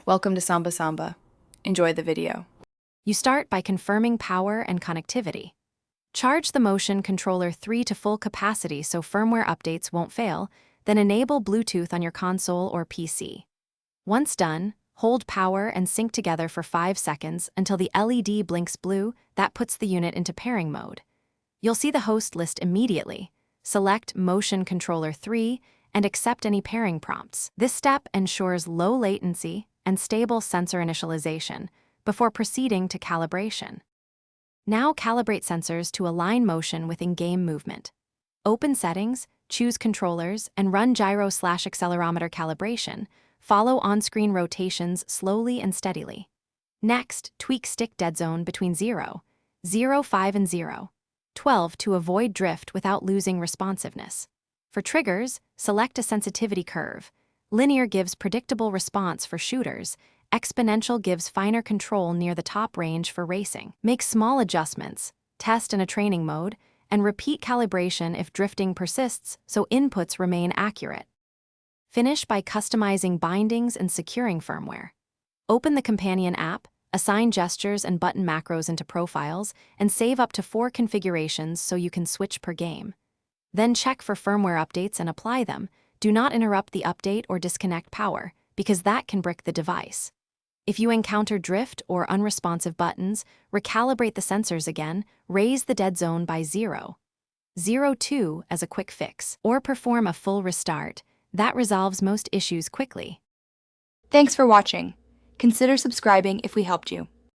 Welcome to Samba Samba. Enjoy the video. You start by confirming power and connectivity. Charge the Motion Controller 3 to full capacity so firmware updates won't fail, then enable Bluetooth on your console or PC. Once done, hold power and sync together for 5 seconds until the LED blinks blue. That puts the unit into pairing mode. You'll see the host list immediately. Select Motion Controller 3 and accept any pairing prompts. This step ensures low latency and stable sensor initialization before proceeding to calibration. Now calibrate sensors to align motion with in-game movement. Open Settings, choose Controllers, and run gyro/accelerometer calibration. Follow on-screen rotations slowly and steadily. Next, tweak stick dead zone between 0, 0.5 and 0.12 to avoid drift without losing responsiveness. For triggers, select a sensitivity curve. Linear gives predictable response for shooters. Exponential gives finer control near the top range for racing. Make small adjustments, test in a training mode, and repeat calibration if drifting persists so inputs remain accurate. Finish by customizing bindings and securing firmware. Open the companion app, assign gestures and button macros into profiles, and save up to 4 configurations so you can switch per game. Then check for firmware updates and apply them. Do not interrupt the update or disconnect power, because that can brick the device. If you encounter drift or unresponsive buttons, recalibrate the sensors again, raise the dead zone by 0.02 as a quick fix, or perform a full restart. That resolves most issues quickly. Thanks for watching. Consider subscribing if we helped you.